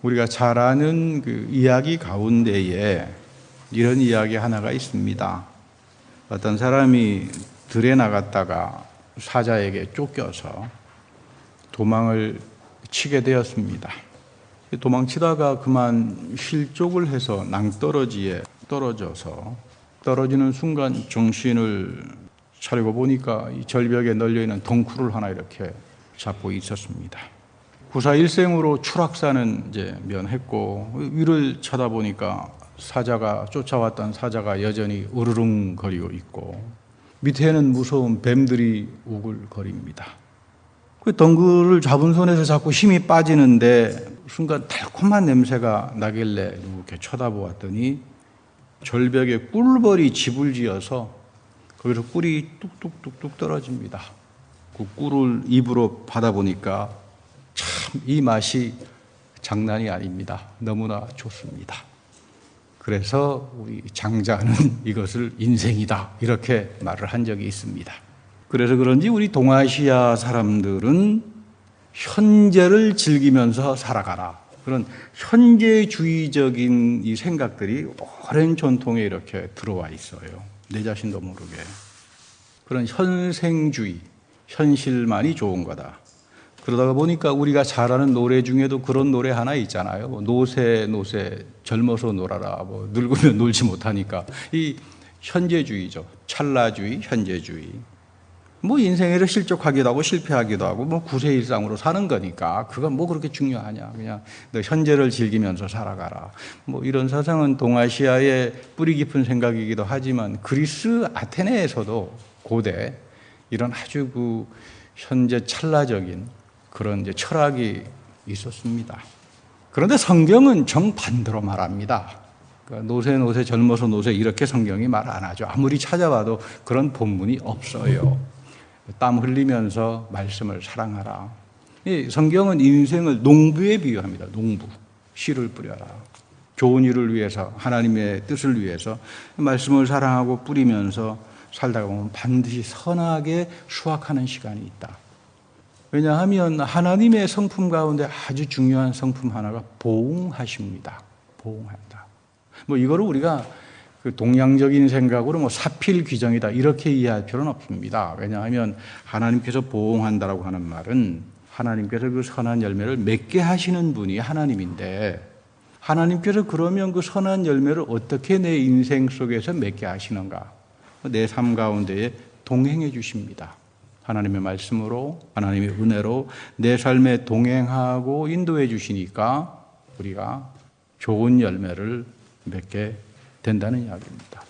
우리가 잘 아는 그 이야기 가운데에 이런 이야기 하나가 있습니다. 어떤 사람이 들에 나갔다가 사자에게 쫓겨서 도망을 치게 되었습니다. 도망치다가 그만 실족을 해서 낭떠러지에 떨어져서 떨어지는 순간 정신을 차리고 보니까 이 절벽에 널려있는 덩쿨을 하나 이렇게 잡고 있었습니다. 구사일생으로 추락사는 이제 면했고 위를 쳐다보니까 쫓아왔던 사자가 여전히 으르릉거리고 있고 밑에는 무서운 뱀들이 우글거립니다. 그 덩굴을 잡은 손에서 자꾸 힘이 빠지는데 순간 달콤한 냄새가 나길래 이렇게 쳐다보았더니 절벽에 꿀벌이 집을 지어서 거기서 꿀이 뚝뚝뚝뚝 떨어집니다. 그 꿀을 입으로 받아보니까 참 이 맛이 장난이 아닙니다. 너무나 좋습니다. 그래서 우리 장자는 이것을 인생이다 이렇게 말을 한 적이 있습니다. 그래서 그런지 우리 동아시아 사람들은 현재를 즐기면서 살아가라 그런 현재주의적인 이 생각들이 오랜 전통에 이렇게 들어와 있어요. 내 자신도 모르게. 그런 현생주의, 현실만이 좋은 거다. 그러다가 보니까 우리가 잘 아는 노래 중에도 그런 노래 하나 있잖아요. 노새 젊어서 놀아라. 늙으면 놀지 못하니까. 이 현재주의죠. 찰나주의, 현재주의. 인생에서 실족하기도 하고 실패하기도 하고 구세일상으로 사는 거니까 그건 그렇게 중요하냐. 그냥 너 현재를 즐기면서 살아가라. 이런 사상은 동아시아의 뿌리 깊은 생각이기도 하지만 그리스 아테네에서도 고대 이런 아주 그 현재 찰나적인 그런 이제 철학이 있었습니다. 그런데 성경은 정반대로 말합니다. 그러니까 노새 젊어서 노새 이렇게 성경이 말 안 하죠. 아무리 찾아봐도 그런 본문이 없어요. 땀 흘리면서 말씀을 사랑하라. 이 성경은 인생을 농부에 비유합니다. 농부. 씨를 뿌려라. 좋은 일을 위해서 하나님의 뜻을 위해서 말씀을 사랑하고 뿌리면서 살다가 보면 반드시 선하게 수확하는 시간이 있다. 왜냐하면 하나님의 성품 가운데 아주 중요한 성품 하나가 보응하십니다. 보응한다. 이거를 우리가 그 동양적인 생각으로 사필귀정이다 이렇게 이해할 필요는 없습니다. 왜냐하면 하나님께서 보응한다라고 하는 말은 하나님께서 그 선한 열매를 맺게 하시는 분이 하나님인데 하나님께서 그러면 그 선한 열매를 어떻게 내 인생 속에서 맺게 하시는가? 내 삶 가운데에 동행해 주십니다. 하나님의 말씀으로 하나님의 은혜로 내 삶에 동행하고 인도해 주시니까 우리가 좋은 열매를 맺게 된다는 이야기입니다.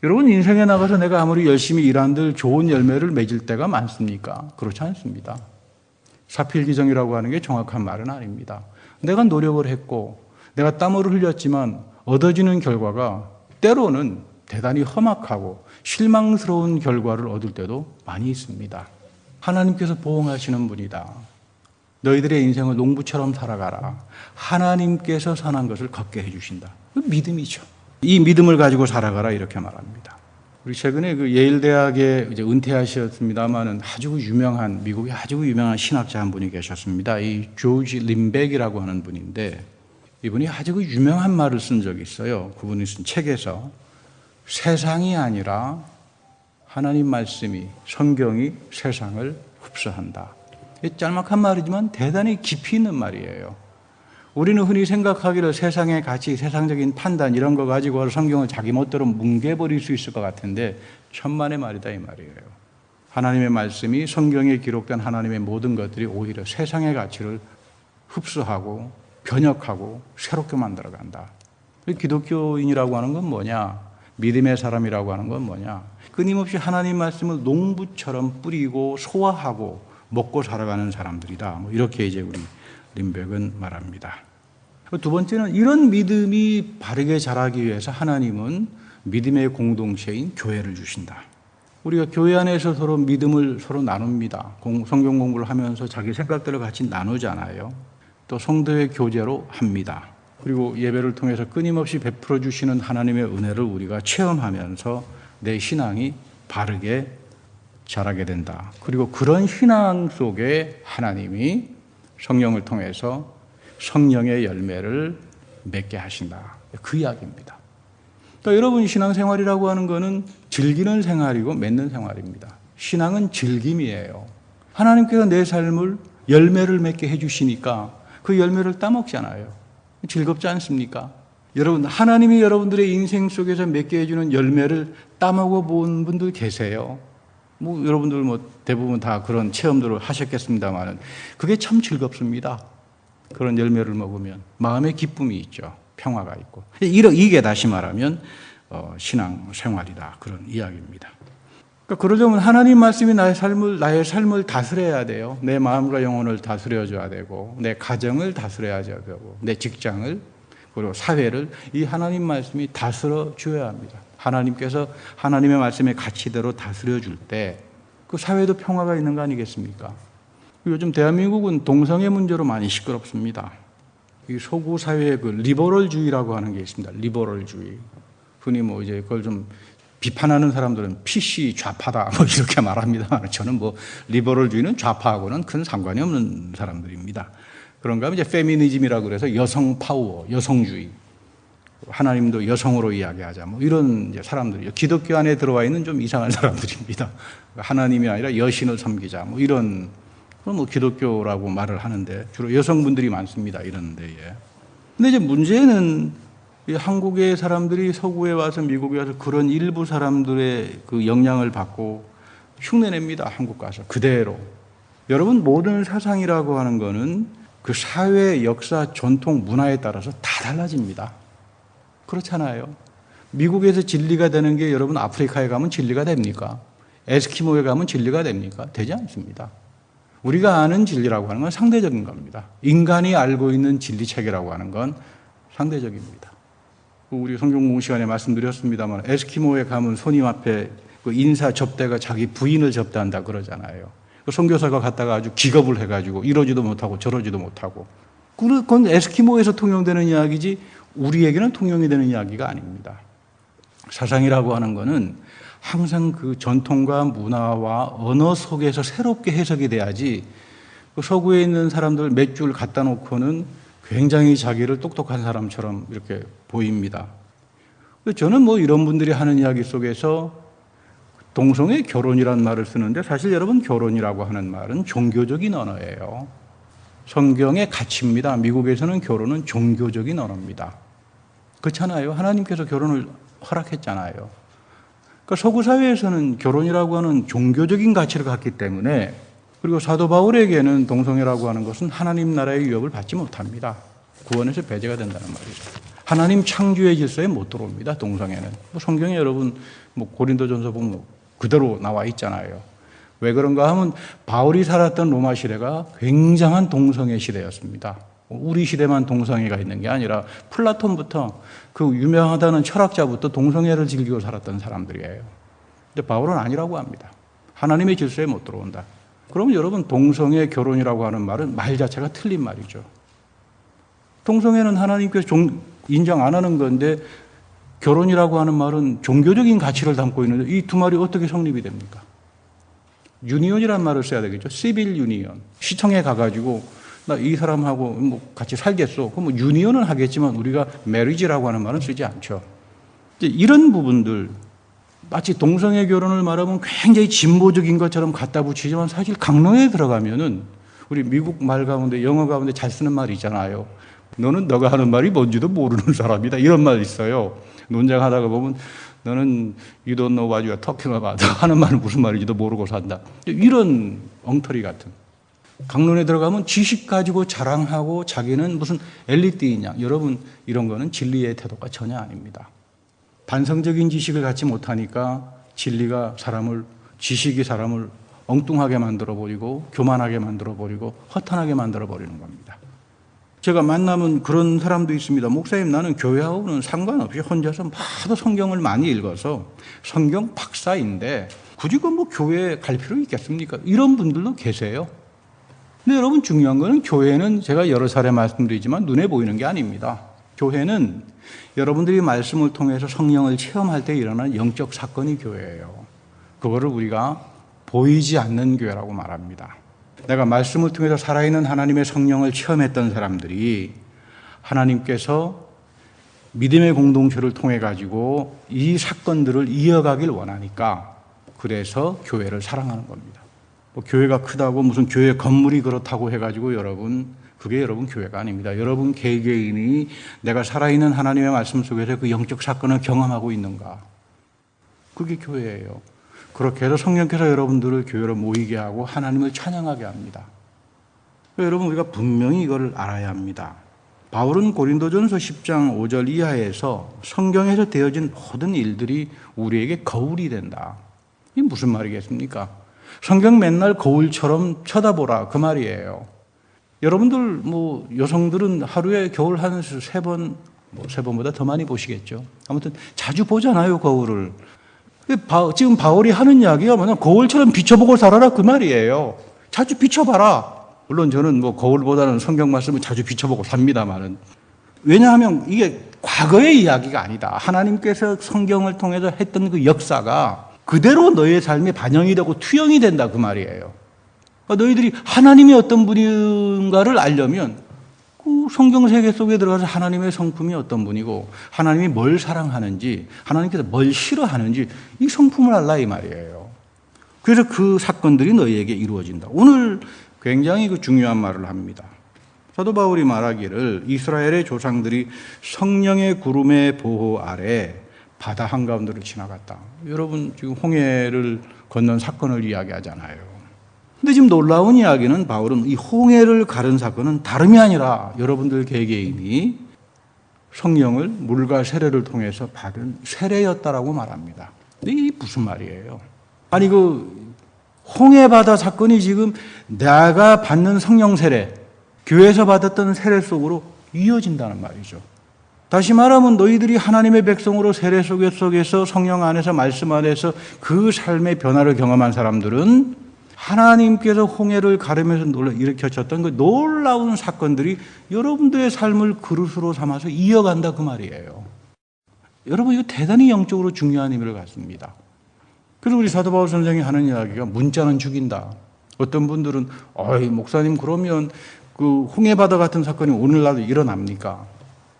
여러분 인생에 나가서 내가 아무리 열심히 일한들 좋은 열매를 맺을 때가 많습니까? 그렇지 않습니다. 사필귀정이라고 하는 게 정확한 말은 아닙니다. 내가 노력을 했고 내가 땀을 흘렸지만 얻어지는 결과가 때로는 대단히 험악하고 실망스러운 결과를 얻을 때도 많이 있습니다. 하나님께서 보응하시는 분이다. 너희들의 인생을 농부처럼 살아가라. 하나님께서 선한 것을 걷게 해주신다. 믿음이죠. 이 믿음을 가지고 살아가라 이렇게 말합니다. 우리 최근에 그 예일대학에 이제 은퇴하셨습니다만은 아주 유명한 미국의 아주 유명한 신학자 한 분이 계셨습니다. 이 조지 림백이라고 하는 분인데 이분이 아주 유명한 말을 쓴 적이 있어요. 그분이 쓴 책에서 세상이 아니라 하나님 말씀이 성경이 세상을 흡수한다. 짤막한 말이지만 대단히 깊이 있는 말이에요. 우리는 흔히 생각하기를 세상의 가치, 세상적인 판단 이런 거 가지고 성경을 자기 멋대로 뭉개버릴 수 있을 것 같은데 천만의 말이다 이 말이에요. 하나님의 말씀이 성경에 기록된 하나님의 모든 것들이 오히려 세상의 가치를 흡수하고 변혁하고 새롭게 만들어간다. 기독교인이라고 하는 건 뭐냐? 믿음의 사람이라고 하는 건 뭐냐? 끊임없이 하나님 말씀을 농부처럼 뿌리고 소화하고 먹고 살아가는 사람들이다. 이렇게 이제 우리 림백은 말합니다. 두 번째는 이런 믿음이 바르게 자라기 위해서 하나님은 믿음의 공동체인 교회를 주신다. 우리가 교회 안에서 서로 믿음을 서로 나눕니다. 성경 공부를 하면서 자기 생각들을 같이 나누잖아요. 또 성도의 교제로 합니다. 그리고 예배를 통해서 끊임없이 베풀어 주시는 하나님의 은혜를 우리가 체험하면서 내 신앙이 바르게 자라게 된다. 그리고 그런 신앙 속에 하나님이 성령을 통해서 성령의 열매를 맺게 하신다. 그 이야기입니다. 또 여러분 신앙생활이라고 하는 것은 즐기는 생활이고 맺는 생활입니다. 신앙은 즐김이에요. 하나님께서 내 삶을 열매를 맺게 해주시니까 그 열매를 따먹잖아요. 즐겁지 않습니까? 여러분 하나님이 여러분들의 인생 속에서 맺게 해주는 열매를 따먹어 본 분들 계세요. 여러분들 대부분 다 그런 체험들을 하셨겠습니다만 그게 참 즐겁습니다. 그런 열매를 먹으면 마음의 기쁨이 있죠. 평화가 있고. 이게 다시 말하면 신앙 생활이다. 그런 이야기입니다. 그러려면 하나님 말씀이 나의 삶을 다스려야 돼요. 내 마음과 영혼을 다스려줘야 되고 내 가정을 다스려야 되고 내 직장을 그리고 사회를 이 하나님 말씀이 다스려 줘야 합니다. 하나님께서 하나님의 말씀의 가치대로 다스려 줄 때 그 사회도 평화가 있는 거 아니겠습니까? 요즘 대한민국은 동성애 문제로 많이 시끄럽습니다. 이 서구 사회의 그 리버럴주의라고 하는 게 있습니다. 리버럴주의. 흔히 이제 그걸 좀 비판하는 사람들은 PC 좌파다 이렇게 말합니다. 저는 리버럴주의는 좌파하고는 큰 상관이 없는 사람들입니다. 그런가 하면 이제 페미니즘이라고 그래서 여성 파워, 여성주의. 하나님도 여성으로 이야기하자. 이런 이제 사람들이요. 기독교 안에 들어와 있는 좀 이상한 사람들입니다. 하나님이 아니라 여신을 섬기자. 이런, 그럼 기독교라고 말을 하는데 주로 여성분들이 많습니다. 이런 데에. 근데 이제 문제는 이 한국의 사람들이 서구에 와서 미국에 와서 그런 일부 사람들의 그 영향을 받고 흉내냅니다. 한국 가서. 그대로. 여러분, 모든 사상이라고 하는 거는 그 사회, 역사, 전통, 문화에 따라서 다 달라집니다. 그렇잖아요. 미국에서 진리가 되는 게 여러분 아프리카에 가면 진리가 됩니까? 에스키모에 가면 진리가 됩니까? 되지 않습니다. 우리가 아는 진리라고 하는 건 상대적인 겁니다. 인간이 알고 있는 진리체계라고 하는 건 상대적입니다. 우리 성경 공부 시간에 말씀드렸습니다만 에스키모에 가면 손님 앞에 그 인사 접대가 자기 부인을 접대한다 그러잖아요. 그 선교사가 갔다가 아주 기겁을 해가지고 이러지도 못하고 저러지도 못하고 그건 에스키모에서 통용되는 이야기지 우리에게는 통용이 되는 이야기가 아닙니다. 사상이라고 하는 것은 항상 그 전통과 문화와 언어 속에서 새롭게 해석이 돼야지 그 서구에 있는 사람들 몇 줄 갖다 놓고는 굉장히 자기를 똑똑한 사람처럼 이렇게 보입니다. 저는 이런 분들이 하는 이야기 속에서 동성애 결혼이라는 말을 쓰는데 사실 여러분 결혼이라고 하는 말은 종교적인 언어예요. 성경의 가치입니다. 미국에서는 결혼은 종교적인 언어입니다. 그렇잖아요. 하나님께서 결혼을 허락했잖아요. 그러니까 서구 사회에서는 결혼이라고 하는 종교적인 가치를 갖기 때문에 그리고 사도 바울에게는 동성애라고 하는 것은 하나님 나라의 유업을 받지 못합니다. 구원에서 배제가 된다는 말이죠. 하나님 창조의 질서에 못 들어옵니다. 동성애는. 성경에 여러분 고린도전서 보면 그대로 나와 있잖아요. 왜 그런가 하면 바울이 살았던 로마 시대가 굉장한 동성애 시대였습니다. 우리 시대만 동성애가 있는 게 아니라 플라톤부터 그 유명하다는 철학자부터 동성애를 즐기고 살았던 사람들이에요. 근데 바울은 아니라고 합니다. 하나님의 질서에 못 들어온다. 그러면 여러분 동성애 결혼이라고 하는 말은 말 자체가 틀린 말이죠. 동성애는 하나님께서 인정 안 하는 건데 결혼이라고 하는 말은 종교적인 가치를 담고 있는데 이 두 말이 어떻게 성립이 됩니까? 유니온이라는 말을 써야 되겠죠. 시빌 유니온. 시청에 가가지고 나 이 사람하고 같이 살겠어. 그럼 유니온은 하겠지만 우리가 메리지라고 하는 말은 쓰지 않죠. 이런 부분들 마치 동성애 결혼을 말하면 굉장히 진보적인 것처럼 갖다 붙이지만 사실 강론에 들어가면은 우리 미국 말 가운데 영어 가운데 잘 쓰는 말이 있잖아요. 너는 너가 하는 말이 뭔지도 모르는 사람이다. 이런 말 있어요. 논쟁하다가 보면 너는 you don't know what you are talking about 하는 말은 무슨 말인지도 모르고 산다. 이런 엉터리 같은. 강론에 들어가면 지식 가지고 자랑하고 자기는 무슨 엘리트이냐. 여러분 이런 거는 진리의 태도가 전혀 아닙니다. 반성적인 지식을 갖지 못하니까 지식이 사람을 엉뚱하게 만들어버리고 교만하게 만들어버리고 허탄하게 만들어버리는 겁니다. 제가 만나면 그런 사람도 있습니다. 목사님 나는 교회하고는 상관없이 혼자서 하도 성경을 많이 읽어서 성경 박사인데 굳이 교회에 갈 필요 있겠습니까? 이런 분들도 계세요. 근데 여러분 중요한 거는 교회는 제가 여러 차례 말씀드리지만 눈에 보이는 게 아닙니다. 교회는 여러분들이 말씀을 통해서 성령을 체험할 때 일어나는 영적 사건이 교회예요. 그거를 우리가 보이지 않는 교회라고 말합니다. 내가 말씀을 통해서 살아있는 하나님의 성령을 체험했던 사람들이 하나님께서 믿음의 공동체를 통해 가지고 이 사건들을 이어가길 원하니까 그래서 교회를 사랑하는 겁니다. 뭐 교회가 크다고 무슨 교회 건물이 그렇다고 해가지고 그게 여러분 교회가 아닙니다. 여러분 개개인이 내가 살아있는 하나님의 말씀 속에서 그 영적 사건을 경험하고 있는가? 그게 교회예요. 그렇게 해서 성령께서 여러분들을 교회로 모이게 하고 하나님을 찬양하게 합니다. 여러분 우리가 분명히 이걸 알아야 합니다. 바울은 고린도전서 10장 5절 이하에서 성경에서 되어진 모든 일들이 우리에게 거울이 된다. 이게 무슨 말이겠습니까? 성경 맨날 거울처럼 쳐다보라 그 말이에요. 여러분들 여성들은 하루에 겨울 한 3번, 3번보다 더 많이 보시겠죠. 아무튼 자주 보잖아요, 거울을. 지금 바울이 하는 이야기가 뭐냐, 거울처럼 비춰보고 살아라 그 말이에요. 자주 비춰봐라. 물론 저는 거울보다는 성경 말씀을 자주 비춰보고 삽니다만은. 왜냐하면 이게 과거의 이야기가 아니다. 하나님께서 성경을 통해서 했던 그 역사가 그대로 너의 삶에 반영이 되고 투영이 된다 그 말이에요. 너희들이 하나님이 어떤 분인가를 알려면 그 성경 세계 속에 들어가서 하나님의 성품이 어떤 분이고 하나님이 뭘 사랑하는지 하나님께서 뭘 싫어하는지 이 성품을 알라 이 말이에요. 그래서 그 사건들이 너희에게 이루어진다. 오늘 굉장히 중요한 말을 합니다. 사도 바울이 말하기를 이스라엘의 조상들이 성령의 구름의 보호 아래 바다 한가운데를 지나갔다. 여러분 지금 홍해를 건넌 사건을 이야기하잖아요. 근데 지금 놀라운 이야기는 바울은 이 홍해를 가른 사건은 다름이 아니라 여러분들 개개인이 성령을 물과 세례를 통해서 받은 세례였다라고 말합니다. 근데 이게 무슨 말이에요? 아니 홍해 바다 사건이 지금 내가 받는 성령 세례, 교회에서 받았던 세례 속으로 이어진다는 말이죠. 다시 말하면 너희들이 하나님의 백성으로 세례 속에서 성령 안에서 말씀 안에서 그 삶의 변화를 경험한 사람들은 하나님께서 홍해를 가르면서 일으켜졌던 그 놀라운 사건들이 여러분들의 삶을 그릇으로 삼아서 이어간다 그 말이에요. 여러분 이거 대단히 영적으로 중요한 의미를 갖습니다. 그래서 우리 사도 바울 선생이 하는 이야기가 문자는 죽인다. 어떤 분들은 목사님 그러면 그 홍해바다 같은 사건이 오늘날도 일어납니까?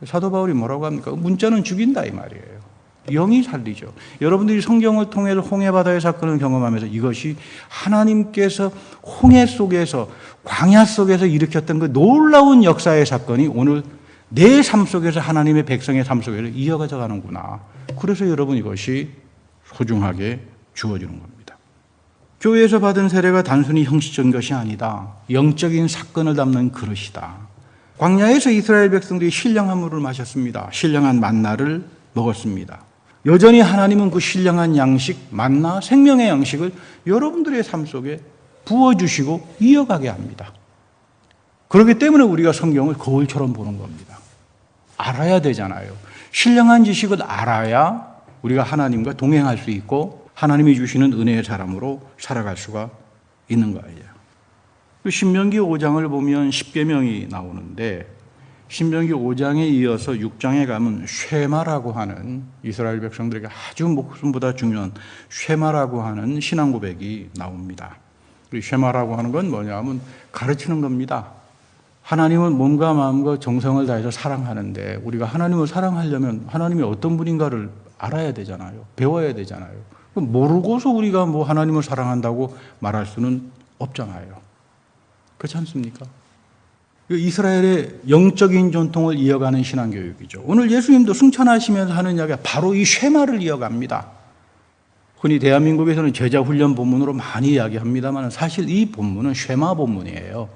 사도 바울이 뭐라고 합니까? 문자는 죽인다 이 말이에요. 영이 살리죠. 여러분들이 성경을 통해서 홍해바다의 사건을 경험하면서 이것이 하나님께서 홍해 속에서 광야 속에서 일으켰던 그 놀라운 역사의 사건이 오늘 내 삶 속에서 하나님의 백성의 삶 속에서 이어가져 가는구나. 그래서 여러분 이것이 소중하게 주어지는 겁니다. 교회에서 받은 세례가 단순히 형식적인 것이 아니다. 영적인 사건을 담는 그릇이다. 광야에서 이스라엘 백성들이 신령한 물을 마셨습니다. 신령한 만나를 먹었습니다. 여전히 하나님은 그 신령한 양식, 만나, 생명의 양식을 여러분들의 삶 속에 부어주시고 이어가게 합니다. 그렇기 때문에 우리가 성경을 거울처럼 보는 겁니다. 알아야 되잖아요. 신령한 지식을 알아야 우리가 하나님과 동행할 수 있고 하나님이 주시는 은혜의 사람으로 살아갈 수가 있는 거예요. 신명기 5장을 보면 십계명이 나오는데 신명기 5장에 이어서 6장에 가면 쉐마라고 하는 이스라엘 백성들에게 아주 목숨보다 중요한 쉐마라고 하는 신앙 고백이 나옵니다. 쉐마라고 하는 건 뭐냐면 가르치는 겁니다. 하나님은 몸과 마음과 정성을 다해서 사랑하는데 우리가 하나님을 사랑하려면 하나님이 어떤 분인가를 알아야 되잖아요. 배워야 되잖아요. 모르고서 우리가 하나님을 사랑한다고 말할 수는 없잖아요. 그렇지 않습니까? 이스라엘의 영적인 전통을 이어가는 신앙교육이죠. 오늘 예수님도 승천하시면서 하는 이야기가 바로 이 쉐마를 이어갑니다. 흔히 대한민국에서는 제자훈련 본문으로 많이 이야기합니다만 사실 이 본문은 쉐마 본문이에요.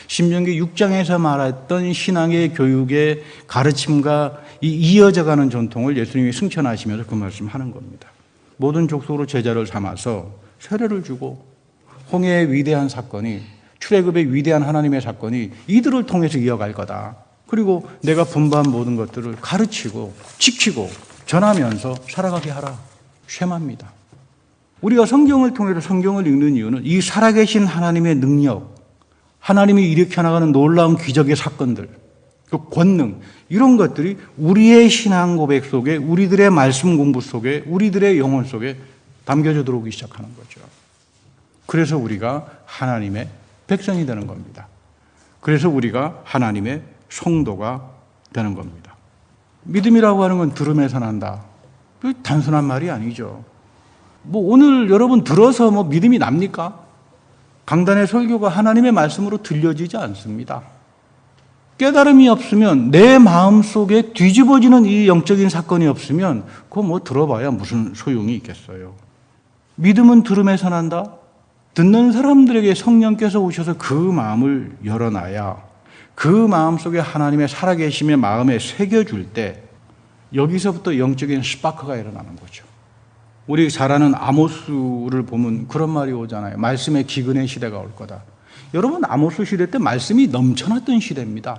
신명기 6장에서 말했던 신앙의 교육의 가르침과 이어져가는 전통을 예수님이 승천하시면서 그 말씀하는 겁니다. 모든 족속으로 제자를 삼아서 세례를 주고 홍해의 위대한 사건이 출애굽의 위대한 하나님의 사건이 이들을 통해서 이어갈 거다. 그리고 내가 분부한 모든 것들을 가르치고 지키고 전하면서 살아가게 하라. 쉐마입니다. 우리가 성경을 통해서 성경을 읽는 이유는 이 살아계신 하나님의 능력, 하나님이 일으켜 나가는 놀라운 기적의 사건들, 그 권능, 이런 것들이 우리의 신앙 고백 속에, 우리들의 말씀 공부 속에, 우리들의 영혼 속에 담겨져 들어오기 시작하는 거죠. 그래서 우리가 하나님의 백성이 되는 겁니다. 그래서 우리가 하나님의 성도가 되는 겁니다. 믿음이라고 하는 건 들음에서 난다. 단순한 말이 아니죠. 오늘 여러분 들어서 믿음이 납니까? 강단의 설교가 하나님의 말씀으로 들려지지 않습니다. 깨달음이 없으면, 내 마음속에 뒤집어지는 이 영적인 사건이 없으면 그거 들어봐야 무슨 소용이 있겠어요. 믿음은 들음에서 난다. 듣는 사람들에게 성령께서 오셔서 그 마음을 열어놔야 그 마음속에 하나님의 살아계심의 마음에 새겨줄 때 여기서부터 영적인 스파크가 일어나는 거죠. 우리 잘 아는 아모스를 보면 그런 말이 오잖아요. 말씀의 기근의 시대가 올 거다. 여러분, 아모스 시대 때 말씀이 넘쳐났던 시대입니다.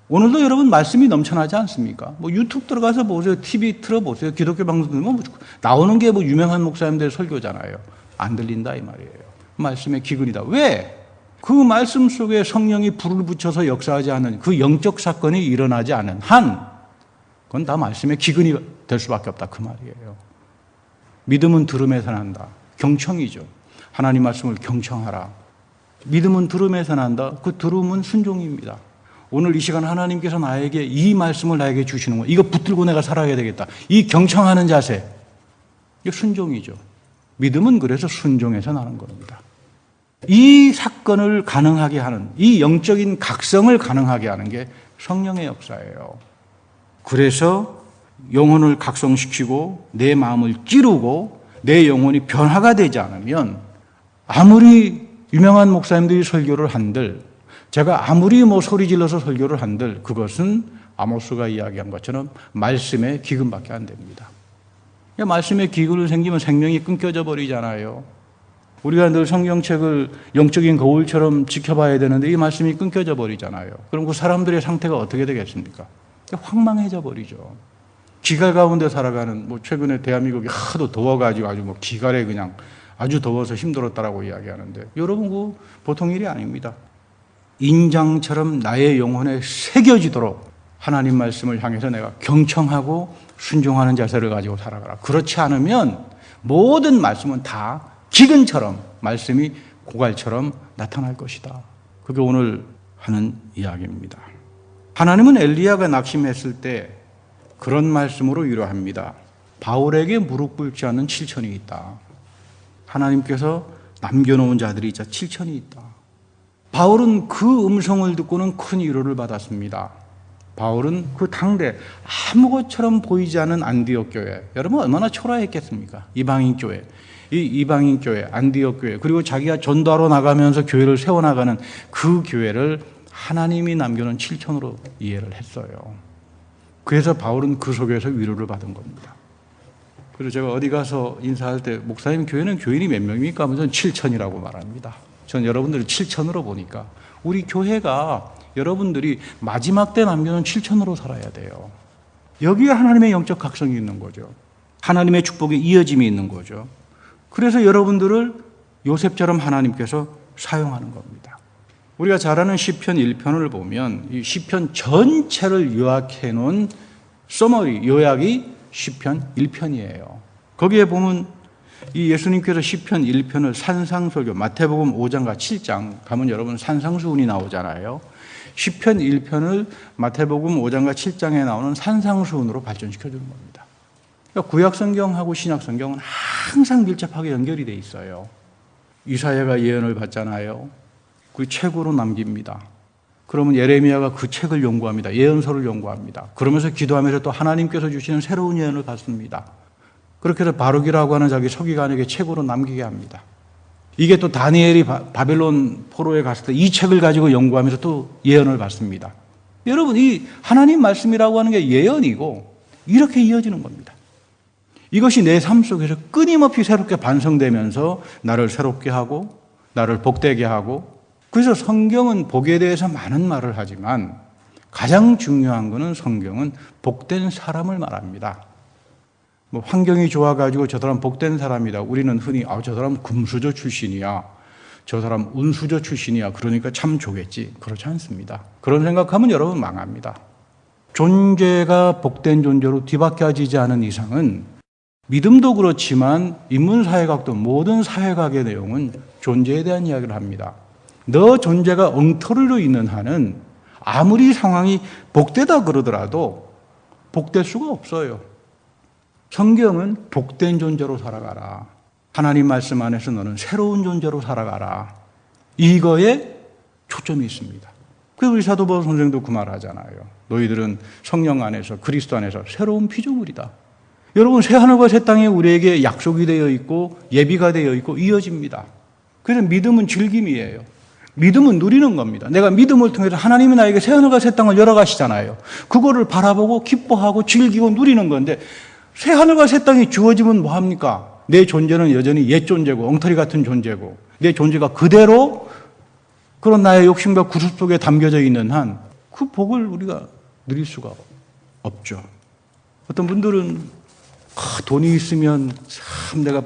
오늘도 여러분 말씀이 넘쳐나지 않습니까? 유튜브 들어가서 보세요. TV 틀어보세요. 기독교 방송 들으면 나오는 게 유명한 목사님들 설교잖아요. 안 들린다 이 말이에요. 말씀의 기근이다. 왜? 그 말씀 속에 성령이 불을 붙여서 역사하지 않은 그 영적 사건이 일어나지 않은 한 그건 다 말씀의 기근이 될 수밖에 없다 그 말이에요. 믿음은 들음에서 난다. 경청이죠. 하나님 말씀을 경청하라. 믿음은 들음에서 난다. 그 들음은 순종입니다. 오늘 이 시간 하나님께서 나에게 이 말씀을 나에게 주시는 거, 이거 붙들고 내가 살아야 되겠다. 이 경청하는 자세, 이게 순종이죠. 믿음은 그래서 순종에서 나는 겁니다. 이 사건을 가능하게 하는, 이 영적인 각성을 가능하게 하는 게 성령의 역사예요. 그래서 영혼을 각성시키고 내 마음을 찌르고 내 영혼이 변화가 되지 않으면 아무리 유명한 목사님들이 설교를 한들, 제가 아무리 소리 질러서 설교를 한들 그것은 아모스가 이야기한 것처럼 말씀의 기근밖에 안 됩니다. 말씀의 기근을 생기면 생명이 끊겨져 버리잖아요. 우리가 늘 성경책을 영적인 거울처럼 지켜봐야 되는데 이 말씀이 끊겨져 버리잖아요. 그럼 그 사람들의 상태가 어떻게 되겠습니까? 황망해져 버리죠. 기갈 가운데 살아가는, 최근에 대한민국이 하도 더워가지고 아주 기갈에 그냥 아주 더워서 힘들었다라고 이야기하는데, 여러분 그 보통 일이 아닙니다. 인장처럼 나의 영혼에 새겨지도록 하나님 말씀을 향해서 내가 경청하고 순종하는 자세를 가지고 살아가라. 그렇지 않으면 모든 말씀은 다 기근처럼, 말씀이 고갈처럼 나타날 것이다. 그게 오늘 하는 이야기입니다. 하나님은 엘리야가 낙심했을 때 그런 말씀으로 위로합니다. 바울에게 무릎 꿇지 않는 7천이 있다. 하나님께서 남겨놓은 자들이 7천이 있다. 바울은 그 음성을 듣고는 큰 위로를 받았습니다. 바울은 그 당대 아무것처럼 보이지 않은 안디옥 교회, 여러분 얼마나 초라했겠습니까? 이방인 교회, 이 이방인 교회, 안디옥 교회, 그리고 자기가 전도하러 나가면서 교회를 세워나가는 그 교회를 하나님이 남겨놓은 7천으로 이해를 했어요. 그래서 바울은 그 속에서 위로를 받은 겁니다. 그리고 제가 어디 가서 인사할 때 목사님 교회는 교인이 몇 명입니까? 하면 저는 7천이라고 말합니다. 전 여러분들을 7천으로 보니까 우리 교회가 여러분들이 마지막 때 남겨놓은 7천으로 살아야 돼요. 여기에 하나님의 영적 각성이 있는 거죠. 하나님의 축복의 이어짐이 있는 거죠. 그래서 여러분들을 요셉처럼 하나님께서 사용하는 겁니다. 우리가 잘 아는 시편 1편을 보면 이 시편 전체를 요약해 놓은 서머리, 요약이 시편 1편이에요. 거기에 보면 이 예수님께서 시편 1편을 산상설교, 마태복음 5장과 7장 가면 여러분 산상수훈이 나오잖아요. 시편 1편을 마태복음 5장과 7장에 나오는 산상수훈으로 발전시켜 주는 겁니다. 그러니까 구약성경하고 신약성경은 항상 밀접하게 연결이 돼 있어요. 이사야가 예언을 받잖아요. 그 책으로 남깁니다. 그러면 예레미야가 그 책을 연구합니다. 예언서를 연구합니다. 그러면서 기도하면서 또 하나님께서 주시는 새로운 예언을 받습니다. 그렇게 해서 바룩이라고 하는 자기 서기관에게 책으로 남기게 합니다. 이게 또 다니엘이 바벨론 포로에 갔을 때 이 책을 가지고 연구하면서 또 예언을 받습니다. 여러분, 이 하나님 말씀이라고 하는 게 예언이고 이렇게 이어지는 겁니다. 이것이 내 삶 속에서 끊임없이 새롭게 반성되면서 나를 새롭게 하고 나를 복되게 하고, 그래서 성경은 복에 대해서 많은 말을 하지만 가장 중요한 것은 성경은 복된 사람을 말합니다. 환경이 좋아가지고 저 사람 복된 사람이다. 우리는 흔히 저 사람 금수저 출신이야, 저 사람 운수저 출신이야, 그러니까 참 좋겠지. 그렇지 않습니다. 그런 생각하면 여러분 망합니다. 존재가 복된 존재로 뒤바뀌어지지 않은 이상은 믿음도 그렇지만 인문사회학도 모든 사회학의 내용은 존재에 대한 이야기를 합니다. 너 존재가 엉터리로 있는 한은 아무리 상황이 복되다 그러더라도 복될 수가 없어요. 성경은 복된 존재로 살아가라. 하나님 말씀 안에서 너는 새로운 존재로 살아가라. 이거에 초점이 있습니다. 그래서 우리 사도 바울 선생도 그 말 하잖아요. 너희들은 성령 안에서 그리스도 안에서 새로운 피조물이다. 여러분, 새하늘과 새 땅이 우리에게 약속이 되어 있고 예비가 되어 있고 이어집니다. 그래서 믿음은 즐김이에요. 믿음은 누리는 겁니다. 내가 믿음을 통해서 하나님이 나에게 새하늘과 새 땅을 열어가시잖아요. 그거를 바라보고 기뻐하고 즐기고 누리는 건데, 새하늘과 새 땅이 주어지면 뭐합니까? 내 존재는 여전히 옛 존재고 엉터리 같은 존재고 내 존재가 그대로 그런 나의 욕심과 구습 속에 담겨져 있는 한 그 복을 우리가 누릴 수가 없죠. 어떤 분들은 돈이 있으면 참 내가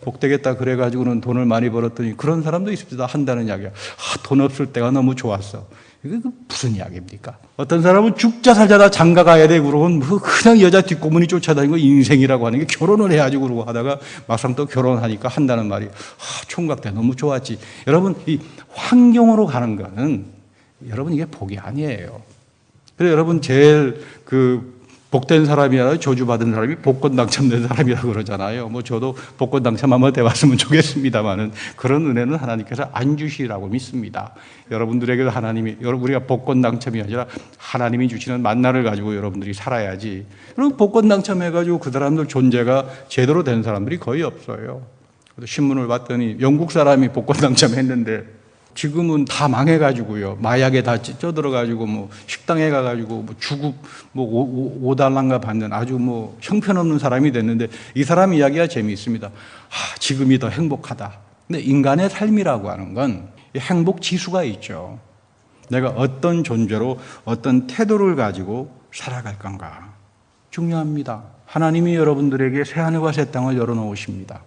복되겠다 그래가지고는 돈을 많이 벌었더니 그런 사람도 있습니다. 한다는 이야기야. 돈 없을 때가 너무 좋았어. 이게 무슨 이야기입니까? 어떤 사람은 죽자 살자 다 장가 가야 되고 그러면 그냥 여자 뒷고문이 쫓아다니고 인생이라고 하는 게 결혼을 해야지 그러고 하다가 막상 또 결혼하니까 한다는 말이 총각 때 너무 좋았지. 여러분, 이 환경으로 가는 거는 여러분 이게 복이 아니에요. 그래서 여러분 제일 복된 사람이라 저주받은 사람이 복권 당첨된 사람이라고 그러잖아요. 저도 복권 당첨 한번 돼봤으면 좋겠습니다만은 그런 은혜는 하나님께서 안 주시라고 믿습니다. 여러분들에게 우리가 복권 당첨이 아니라 하나님이 주시는 만나를 가지고 여러분들이 살아야지. 그리고 복권 당첨해가지고 그 사람들 존재가 제대로 된 사람들이 거의 없어요. 신문을 봤더니 영국 사람이 복권 당첨했는데 지금은 다 망해가지고요. 마약에 다 쪄들어가지고 식당에 가가지고 주급 5달러인가 받는 아주 형편없는 사람이 됐는데 이 사람 이야기가 재미있습니다. 지금이 더 행복하다. 근데 인간의 삶이라고 하는 건 행복 지수가 있죠. 내가 어떤 존재로 어떤 태도를 가지고 살아갈 건가. 중요합니다. 하나님이 여러분들에게 새하늘과 새 땅을 열어놓으십니다.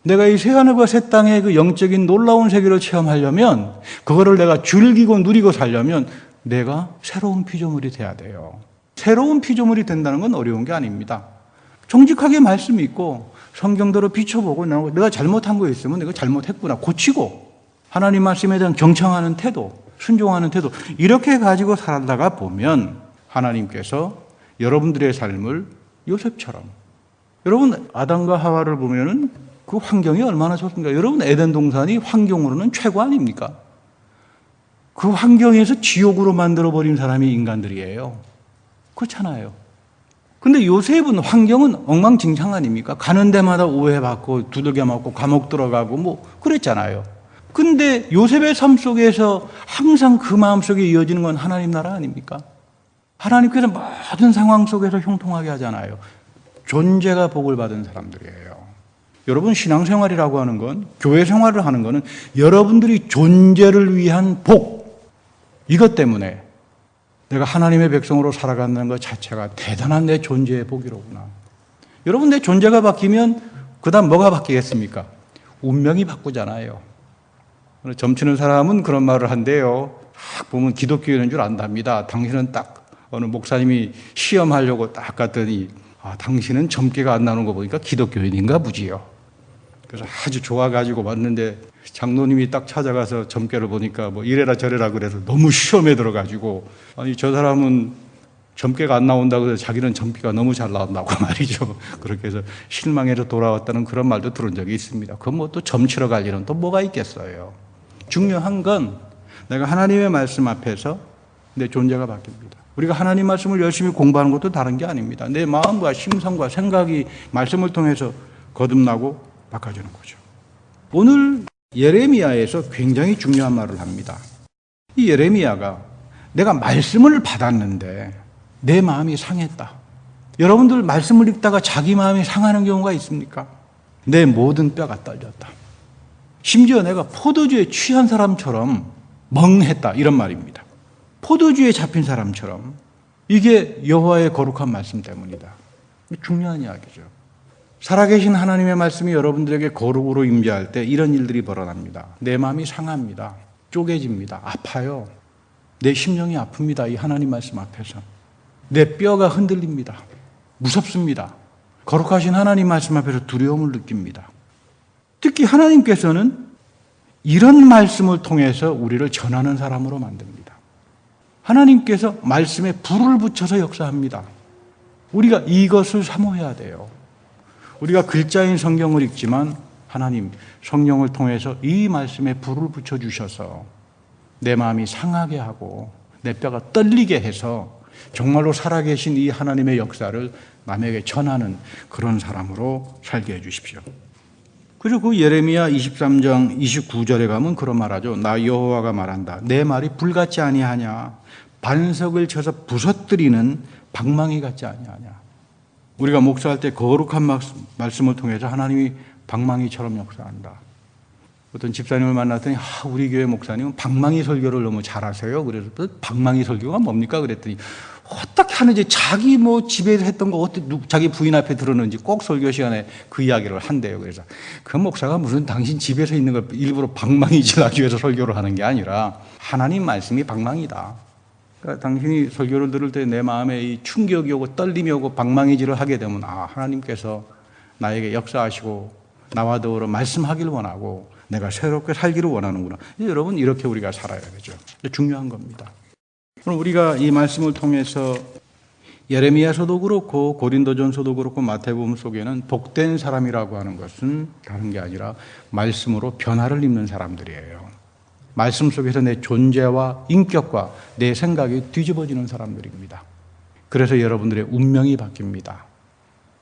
내가 이 새하늘과 새 땅의 그 영적인 놀라운 세계를 체험하려면, 그거를 내가 즐기고 누리고 살려면 내가 새로운 피조물이 돼야 돼요. 새로운 피조물이 된다는 건 어려운 게 아닙니다. 정직하게 말씀이 있고 성경대로 비춰보고 내가 잘못한 거 있으면 내가 잘못했구나 고치고 하나님 말씀에 대한 경청하는 태도, 순종하는 태도, 이렇게 가지고 살다가 보면 하나님께서 여러분들의 삶을 요셉처럼, 여러분 아담과 하와를 보면은 그 환경이 얼마나 좋습니까? 여러분 에덴 동산이 환경으로는 최고 아닙니까? 그 환경에서 지옥으로 만들어버린 사람이 인간들이에요. 그렇잖아요. 근데 요셉은 환경은 엉망진창 아닙니까? 가는 데마다 오해받고 두들겨 맞고 감옥 들어가고 그랬잖아요. 근데 요셉의 삶 속에서 항상 그 마음 속에 이어지는 건 하나님 나라 아닙니까? 하나님께서 모든 상황 속에서 형통하게 하잖아요. 존재가 복을 받은 사람들이에요. 여러분 신앙생활이라고 하는 건, 교회 생활을 하는 거는 여러분들이 존재를 위한 복, 이것 때문에 내가 하나님의 백성으로 살아가는 것 자체가 대단한 내 존재의 복이로구나. 여러분 내 존재가 바뀌면 그 다음 뭐가 바뀌겠습니까? 운명이 바꾸잖아요. 점치는 사람은 그런 말을 한대요. 보면 기독교인인 줄 안답니다. 당신은 딱 어느 목사님이 시험하려고 딱 갔더니 당신은 점괘가 안 나오는 거 보니까 기독교인인가 보지요. 그래서 아주 좋아가지고 왔는데 장로님이 딱 찾아가서 점괘를 보니까 이래라 저래라 그래서 너무 시험에 들어가지고, 아니 저 사람은 점괘가 안 나온다고 해서 자기는 점괘가 너무 잘 나온다고 말이죠. 그렇게 해서 실망해서 돌아왔다는 그런 말도 들은 적이 있습니다. 그건 또 점치러 갈 일은 또 뭐가 있겠어요. 중요한 건 내가 하나님의 말씀 앞에서 내 존재가 바뀝니다. 우리가 하나님 말씀을 열심히 공부하는 것도 다른 게 아닙니다. 내 마음과 심성과 생각이 말씀을 통해서 거듭나고 바꿔주는 거죠. 오늘 예레미야에서 굉장히 중요한 말을 합니다. 이 예레미야가 내가 말씀을 받았는데 내 마음이 상했다. 여러분들 말씀을 읽다가 자기 마음이 상하는 경우가 있습니까? 내 모든 뼈가 떨렸다. 심지어 내가 포도주에 취한 사람처럼 멍했다, 이런 말입니다. 포도주에 잡힌 사람처럼. 이게 여호와의 거룩한 말씀 때문이다. 중요한 이야기죠. 살아계신 하나님의 말씀이 여러분들에게 거룩으로 임재할 때 이런 일들이 벌어납니다. 내 마음이 상합니다. 쪼개집니다. 아파요. 내 심령이 아픕니다. 이 하나님 말씀 앞에서. 내 뼈가 흔들립니다. 무섭습니다. 거룩하신 하나님 말씀 앞에서 두려움을 느낍니다. 특히 하나님께서는 이런 말씀을 통해서 우리를 전하는 사람으로 만듭니다. 하나님께서 말씀에 불을 붙여서 역사합니다. 우리가 이것을 사모해야 돼요. 우리가 글자인 성경을 읽지만 하나님 성령을 통해서 이 말씀에 불을 붙여주셔서 내 마음이 상하게 하고 내 뼈가 떨리게 해서 정말로 살아계신 이 하나님의 역사를 남에게 전하는 그런 사람으로 살게 해주십시오. 그리고 그 예레미야 23장 29절에 가면 그런 말하죠. 나 여호와가 말한다. 내 말이 불같지 아니하냐. 반석을 쳐서 부서뜨리는 방망이 같지 아니하냐. 우리가 목사할 때 거룩한 말씀을 통해서 하나님이 방망이처럼 역사한다. 어떤 집사님을 만났더니 우리 교회 목사님은 방망이 설교를 너무 잘하세요. 그래서 방망이 설교가 뭡니까? 그랬더니 어떻게 하는지 자기 집에서 했던 거 어떻게 자기 부인 앞에 들었는지 꼭 설교 시간에 그 이야기를 한대요. 그래서 그 목사가 무슨 당신 집에서 있는 걸 일부러 방망이질 하기 위해서 설교를 하는 게 아니라 하나님 말씀이 방망이다. 그러니까 당신이 설교를 들을 때 내 마음에 이 충격이 오고 떨림이 오고 방망이질을 하게 되면 하나님께서 나에게 역사하시고 나와 더불어 말씀하기를 원하고 내가 새롭게 살기를 원하는구나. 여러분 이렇게 우리가 살아야 되죠. 중요한 겁니다. 그럼 우리가 이 말씀을 통해서 예레미야서도 그렇고 고린도전서도 그렇고 마태복음 속에는 복된 사람이라고 하는 것은 다른 게 아니라 말씀으로 변화를 입는 사람들이에요. 말씀 속에서 내 존재와 인격과 내 생각이 뒤집어지는 사람들입니다. 그래서 여러분들의 운명이 바뀝니다.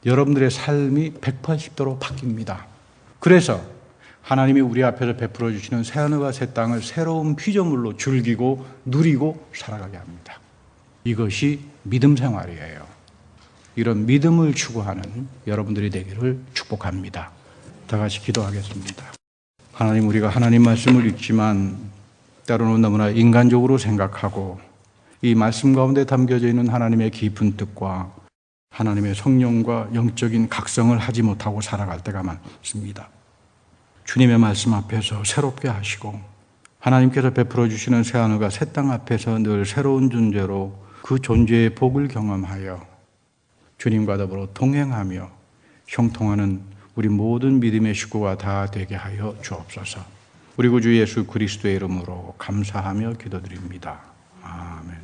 여러분들의 삶이 180도로 바뀝니다. 그래서 하나님이 우리 앞에서 베풀어 주시는 새하늘과 새 땅을 새로운 피조물로 즐기고 누리고 살아가게 합니다. 이것이 믿음 생활이에요. 이런 믿음을 추구하는 여러분들이 되기를 축복합니다. 다 같이 기도하겠습니다. 하나님, 우리가 하나님 말씀을 읽지만 때로는 너무나 인간적으로 생각하고 이 말씀 가운데 담겨져 있는 하나님의 깊은 뜻과 하나님의 성령과 영적인 각성을 하지 못하고 살아갈 때가 많습니다. 주님의 말씀 앞에서 새롭게 하시고 하나님께서 베풀어 주시는 새하늘과 새 땅 앞에서 늘 새로운 존재로 그 존재의 복을 경험하여 주님과 더불어 동행하며 형통하는 우리 모든 믿음의 식구가 다 되게 하여 주옵소서. 우리 구주 예수 그리스도의 이름으로 감사하며 기도드립니다. 아멘.